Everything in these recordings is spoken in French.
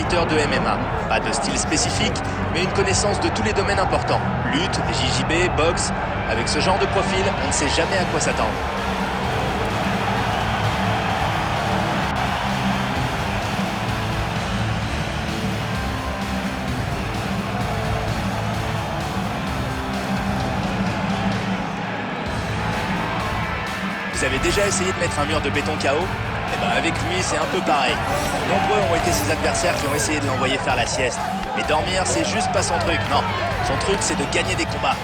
compétiteur de MMA. Pas de style spécifique, mais une connaissance de tous les domaines importants. Lutte, JJB, boxe. Avec ce genre de profil, on ne sait jamais à quoi s'attendre. Vous avez déjà essayé de mettre un mur de béton KO? Eh ben avec lui, c'est un peu pareil. Nombreux ont été ses adversaires qui ont essayé de l'envoyer faire la sieste. Mais dormir, c'est juste pas son truc, non. Son truc, c'est de gagner des combats.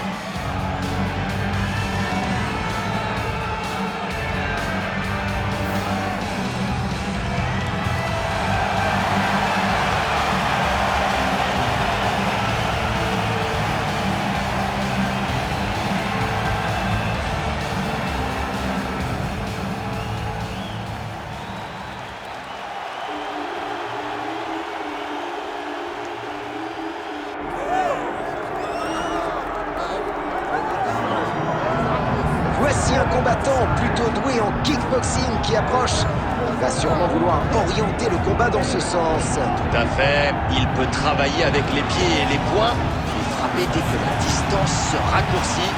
Voici un combattant plutôt doué en kickboxing qui approche. Il va sûrement vouloir orienter le combat dans ce sens. Tout à fait. Il peut travailler avec les pieds et les poings et frapper dès que la distance se raccourcit.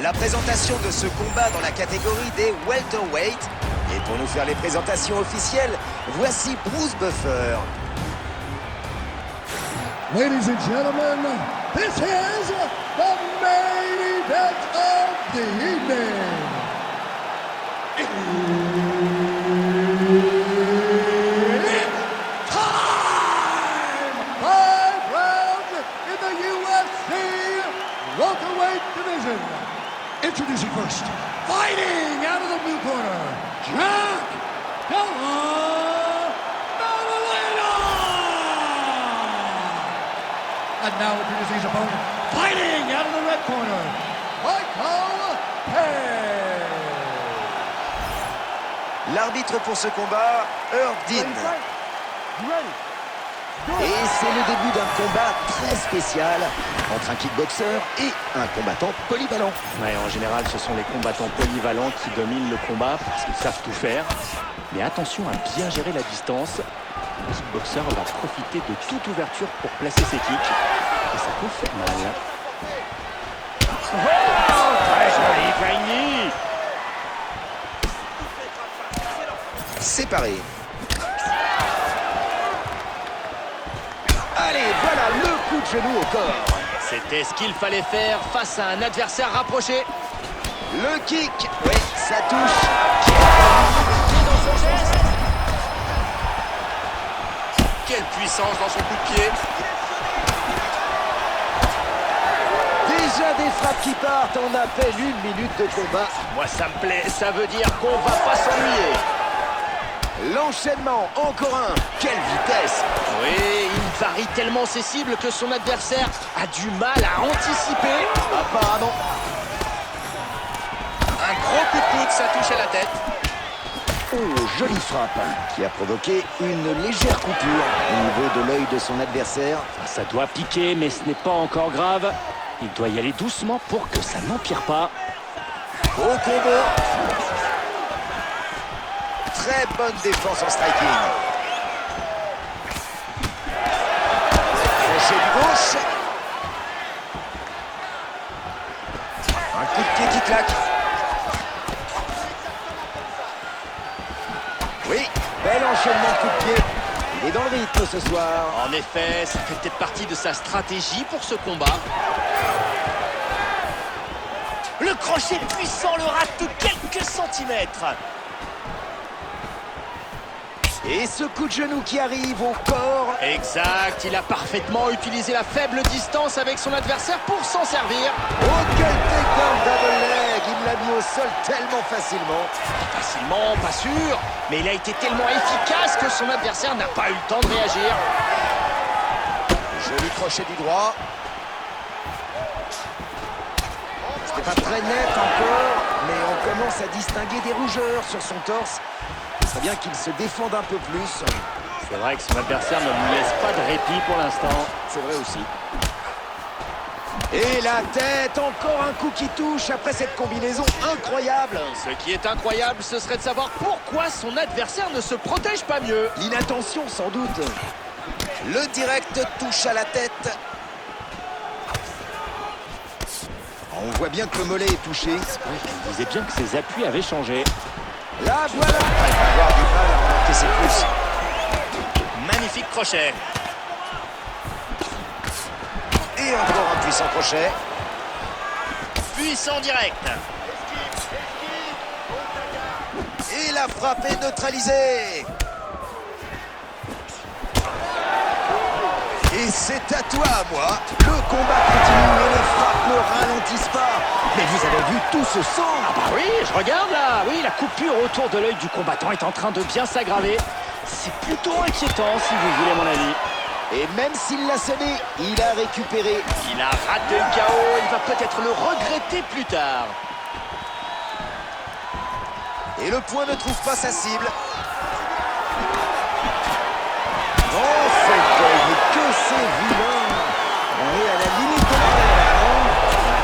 La présentation de ce combat dans la catégorie des welterweight. Et pour nous faire les présentations officielles, voici Bruce Buffer. Ladies and gentlemen, this is the main event of the evening. It's time! 5 rounds in the UFC welterweight division. Introducing first, fighting out of the blue corner, Jack Della Maddalena! And now introducing his opponent, fighting out of the red corner, Michael Page. L'arbitre pour ce combat, Herb Dean. Et c'est le début d'un combat très spécial entre un kickboxer et un combattant polyvalent. Ouais, en général, ce sont les combattants polyvalents qui dominent le combat parce qu'ils savent tout faire. Mais attention à bien gérer la distance. Le kickboxer va profiter de toute ouverture pour placer ses kicks. Et ça peut faire mal. Oh, très joli, Brainy. Séparé. Allez, voilà le coup de genou au corps. C'était ce qu'il fallait faire face à un adversaire rapproché. Le kick, oui, ça touche. Dans son geste. Quelle puissance dans son coup de pied. Déjà des frappes qui partent en à peine 1 minute de combat. Moi, ça me plaît. Ça veut dire qu'on va pas s'ennuyer. L'enchaînement, encore un. Quelle vitesse! Oui, il varie tellement ses cibles que son adversaire a du mal à anticiper. Apparemment. Un gros coup de coude, ça touche à la tête. Oh, jolie frappe qui a provoqué une légère coupure au niveau de l'œil de son adversaire. Ça doit piquer, mais ce n'est pas encore grave. Il doit y aller doucement pour que ça n'empire pas. Au combo. Très bonne défense en striking. Crochet du gauche. Un coup de pied qui claque. Oui, bel enchaînement de coups de pied. Il est dans le rythme ce soir. En effet, ça fait peut-être partie de sa stratégie pour ce combat. Le crochet puissant le rate de quelques centimètres. Et ce coup de genou qui arrive au corps. Exact, il a parfaitement utilisé la faible distance avec son adversaire pour s'en servir. Oh, quel takedown double leg! Il l'a mis au sol tellement facilement. Facilement, pas sûr, mais il a été tellement efficace que son adversaire n'a pas eu le temps de réagir. Joli crochet du droit. C'était pas très net encore, mais on commence à distinguer des rougeurs sur son torse. Il serait bien qu'il se défende un peu plus. C'est vrai que son adversaire ne lui laisse pas de répit pour l'instant. C'est vrai aussi. Et la tête, encore un coup qui touche après cette combinaison incroyable. Ce qui est incroyable, ce serait de savoir pourquoi son adversaire ne se protège pas mieux. L'inattention sans doute. Le direct touche à la tête. On voit bien que le mollet est touché. Il disait bien que ses appuis avaient changé. Là, voilà. Il va avoir du mal à remarquer ses pouces. Magnifique crochet. Et encore un puissant crochet. Puissant direct. Et la frappe est neutralisée. Et c'est à toi, moi. Le combat continue et les frappes ne ralentissent pas. Mais vous avez vu tout ce sang? Ah bah oui, je regarde là. Oui, la coupure autour de l'œil du combattant est en train de bien s'aggraver. C'est plutôt inquiétant si vous voulez mon avis. Et même s'il l'a sonné, il a récupéré. Il a raté le KO, il va peut-être le regretter plus tard. Et le point ne trouve pas sa cible. Oh, cette œil, mais que c'est vilain! On est à la limite de la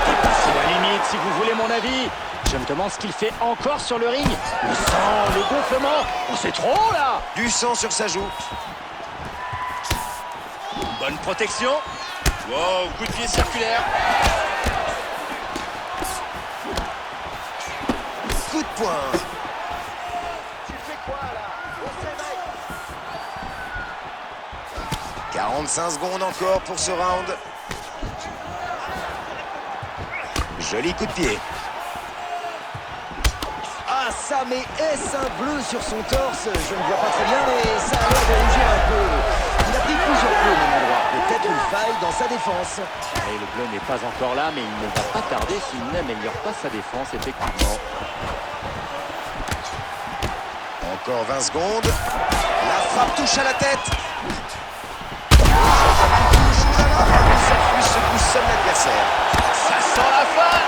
Dépassez la limite si vous voulez mon avis. Je me demande ce qu'il fait encore sur le ring. Le sang, le gonflement. Oh, c'est trop là. Du sang sur sa joue. Bonne protection. Wow, coup de pied circulaire. Coup de poing. 45 secondes encore pour ce round. Joli coup de pied. Ah ça, mais est-ce un bleu sur son torse? Je ne vois pas très bien, mais ça a l'air de rougir un peu. Il a pris plusieurs bleus au même endroit. Peut-être une faille dans sa défense. Et le bleu n'est pas encore là, mais il ne va pas tarder s'il n'améliore pas sa défense, effectivement. Encore 20 secondes. La frappe touche à la tête. Il s'enfuit, secoue seul l'adversaire. Ça sent la fin.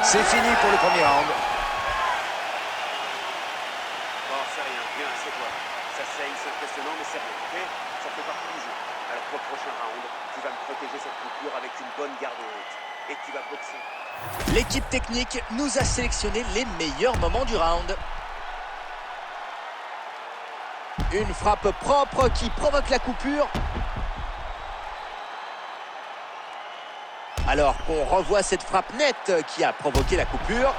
C'est fini pour le premier round. Oh, c'est rien, viens, c'est toi. Ça saigne, c'est impressionnant, mais c'est rien, ok? Ça fait partie du jeu. Alors pour le prochain round, tu vas me protéger cette coupure avec une bonne garde haute. Et tu vas boxer. L'équipe technique nous a sélectionné les meilleurs moments du round. Une frappe propre qui provoque la coupure. Alors qu'on revoit cette frappe nette qui a provoqué la coupure.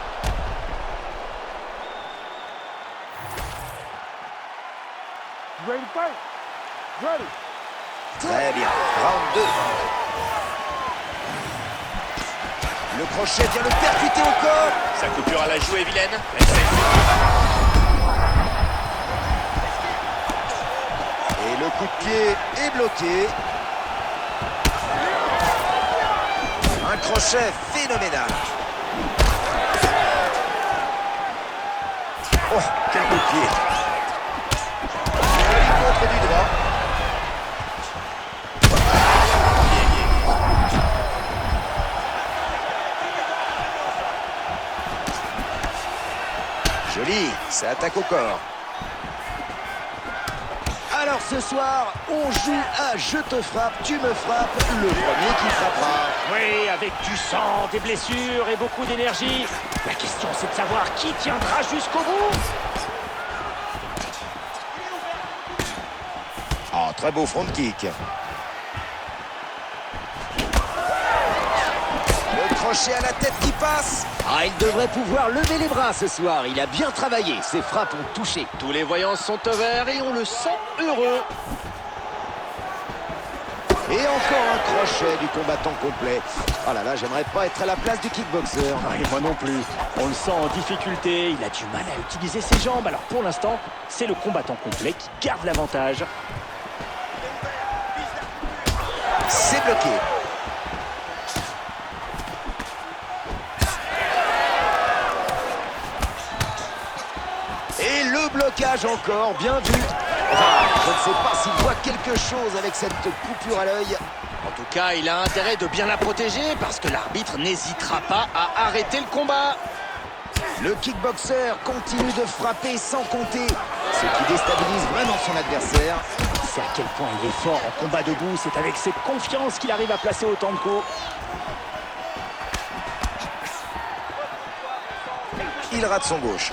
Très bien. Round 2. Le crochet vient le percuter au corps. Sa coupure à la joue est vilaine. Et le coup de pied est bloqué. Un crochet phénoménal. Oh, quel coup de pied. Joli contre du droit. Joli, ça attaque au corps. Alors ce soir, on joue à je te frappe, tu me frappes, le premier qui frappera. Oui, avec du sang, des blessures et beaucoup d'énergie. La question, c'est de savoir qui tiendra jusqu'au bout. Oh, très beau front kick. Le crochet à la tête qui passe. Ah, il devrait pouvoir lever les bras ce soir. Il a bien travaillé. Ses frappes ont touché. Tous les voyants sont au vert et on le sent heureux. Et encore un crochet du combattant complet. Oh là là, j'aimerais pas être à la place du kickboxer. Et moi non plus. On le sent en difficulté, il a du mal à utiliser ses jambes. Alors pour l'instant, c'est le combattant complet qui garde l'avantage. C'est bloqué. Et le blocage encore, bien vu. Enfin, je ne sais pas s'il voit quelque chose avec cette coupure à l'œil. En tout cas, il a intérêt de bien la protéger parce que l'arbitre n'hésitera pas à arrêter le combat. Le kickboxer continue de frapper sans compter, ce qui déstabilise vraiment son adversaire. C'est à quel point il est fort en combat debout. C'est avec cette confiance qu'il arrive à placer autant de coups. Il rate son gauche.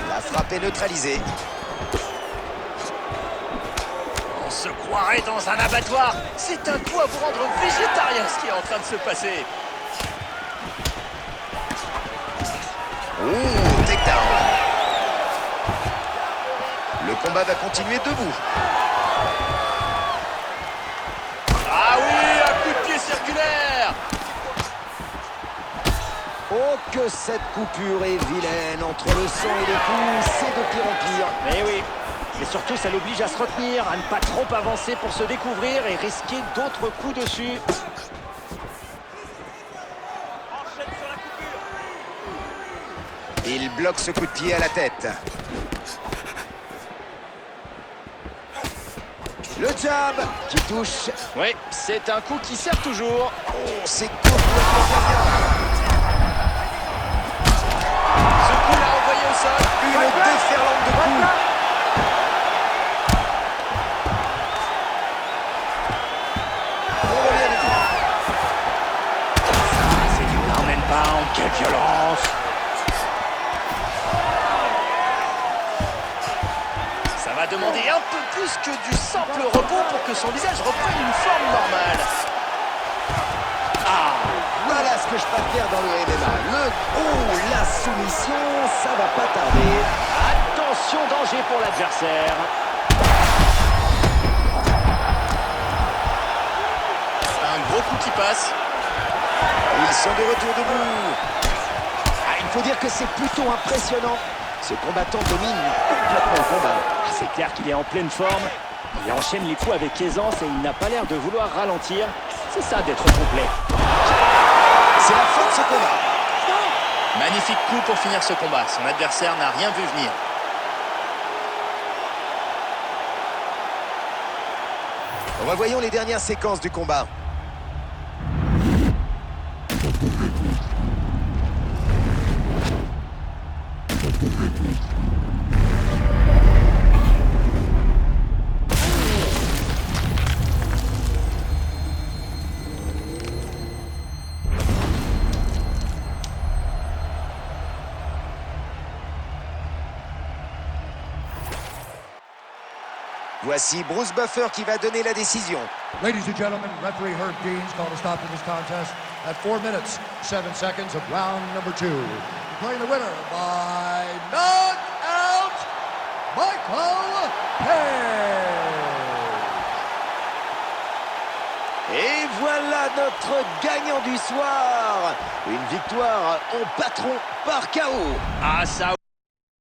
La frappe est neutralisée. On se croirait dans un abattoir. C'est un coup à vous rendre végétarien ce qui est en train de se passer. Ouh, takedown. Le combat va continuer debout. Ah oui, un coup de pied circulaire. Oh, que cette coupure est vilaine. Entre le sang et les coups, c'est de pire en pire. Mais oui, mais surtout ça l'oblige à se retenir, à ne pas trop avancer pour se découvrir et risquer d'autres coups dessus. Il bloque ce coup de pied à la tête. Le jab qui touche. Oui, c'est un coup qui sert toujours. Oh, c'est complètement bien. Ce coup l'a envoyé au sol. Une déferlante de coups. On revient du coup. C'est du ground and pound, quelle violence! Ça va demander un peu plus que du simple repos pour que son visage reprenne une forme normale. Voilà ce que je préfère dans le MMA. La soumission, ça va pas tarder. Attention, danger pour l'adversaire. Un gros coup qui passe. Ils sont de retour debout. Il faut dire que c'est plutôt impressionnant. Ce combattant domine complètement le combat. C'est clair qu'il est en pleine forme. Il enchaîne les coups avec aisance et il n'a pas l'air de vouloir ralentir. C'est ça d'être complet. C'est la fin de ce combat. Magnifique coup pour finir ce combat. Son adversaire n'a rien vu venir. Revoyons les dernières séquences du combat. Voici Bruce Buffer qui va donner la décision. Ladies and gentlemen, referee Herb Dean's called a stop to this contest at 4 minutes, 7 seconds of round number 2. Declaring the winner by knockout, Michael Page. Et voilà notre gagnant du soir. Une victoire en patron par KO. Ah ça